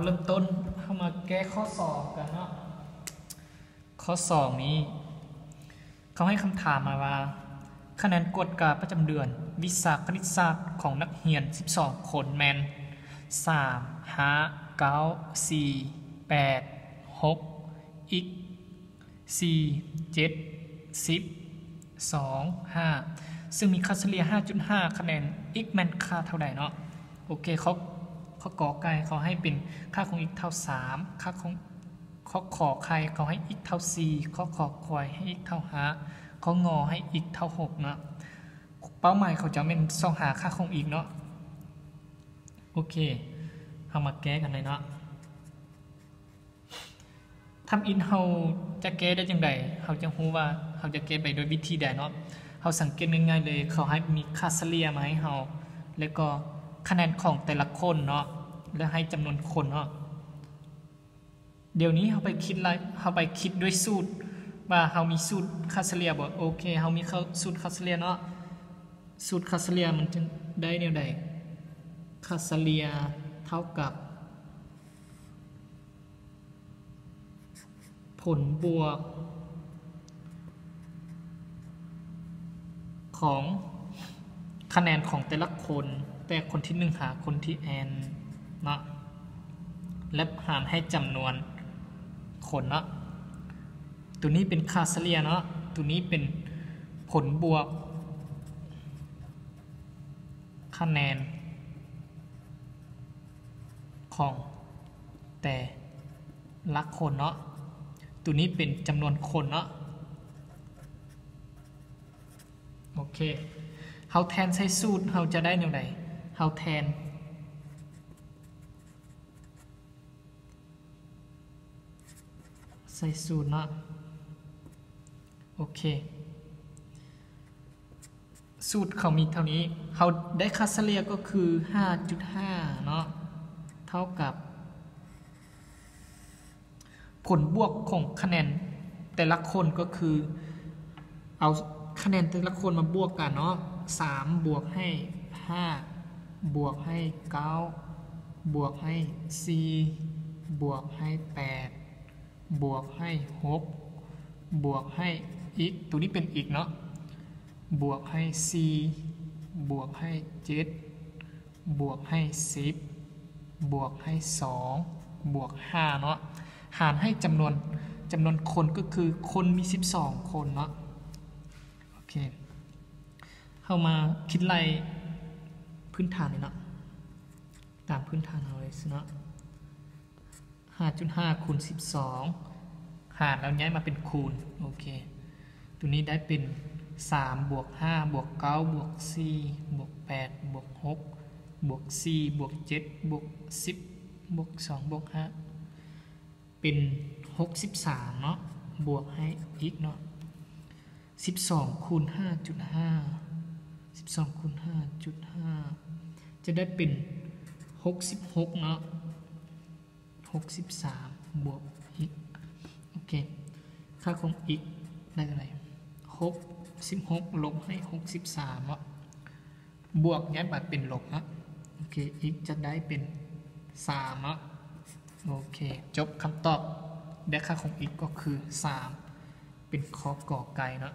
เริ่มต้นเข้ามาแก้ข้อสอบกันเนาะข้อสอบนี้เขาให้คำถามมาว่าคะแนนกวดกาประจำเดือนวิชาคณิตศาสตร์ของนักเรียน12คนแมน3 5 9 4 8 6 x 4 7 10 2 5ซึ่งมีค่าเฉลี่ย 5.5 คะแนน x แมนค่าเท่าใดเนาะโอเคเขากอไก่เขาให้เป็นค่าของ x เท่า3ค่าของข้อขอไข่เขาให้ x เท่า4ข้อขอควายให้ x เท่า5ข้องอให้ x เท่า6เนาะเป้าหมายเขาจะเป็นส่องหาค่าของ x เนาะโอเคเอามาแก้กันเลยเนาะทำอินเขาจะแก้ได้ยังไงเขาจะรู้ว่าเขาจะแก้ไปโดยวิธีใดเนาะเขาสังเกตง่ายๆเลยเขาให้มีค่าเฉลี่ยมาให้เขาแล้วก็คะแนนของแต่ละคนเนาะแล้วให้จำนวนคนเนาะเดี๋ยวนี้เขาไปคิดด้วยสูตรว่าเขามีสูตรค่าเฉลี่ยบอกโอเคเขามีสูตรค่าเฉลี่ยเนาะสูตรค่าเฉลี่ยมันจะได้แนวใดค่าเฉลี่ยเท่ากับผลบวกของคะแนนของแต่ละคนแต่คนที่1หาคนที่ n เนาะและหารให้จำนวนคนเนาะตัวนี้เป็นค่าเฉลี่ยเนาะตัวนี้เป็นผลบวกคะแนนของแต่ละคนเนาะตัวนี้เป็นจำนวนคนเนาะโอเคเขาแทนใช้สูตรเขาจะได้แนวไหนเขาแทนใส่สูตรเนาะโอเคสูตรเขามีเท่านี้เขาได้ค่าเฉลี่ยก็คือ 5.5 เนาะเท่ากับผลบวกของคะแนนแต่ละคนก็คือเอาคะแนนแต่ละคนมาบวกกันเนาะ3บวกให้5บวกให้9บวกให้4บวกให้8บวกให้6บวกให้ x ตัวนี้เป็น x เนาะบวกให้4บวกให้7บวกให้10บวกให้2บวก5เนาะหารให้จำนวนคนก็คือคนมี12คนเนาะโอเคเข้ามาคิดไล่พื้นฐานเลยเนาะตามพื้นฐานเอาเลยสิเนาะ 5.5 คูณ 12หารแล้วย้ายมาเป็นคูณโอเคตัวนี้ได้เป็น3บวก5บวก9บวก4บวก8บวก6บวก4บวก7บวก10บวก2บวก5เป็น63เนาะบวกให้ x เนาะ12คูณ 5.5 12คูณ 5.5 จะได้เป็น66เนาะ63บวก x โอเคค่าของ x ได้เท่าไหร่16ลบให้63เนาะบวกย้ายมาเป็นลบนะโอเค x จะได้เป็น3เนาะโอเคจบคำตอบได้ค่าของ x ก็คือ3เป็นข้อกอไก่เนาะ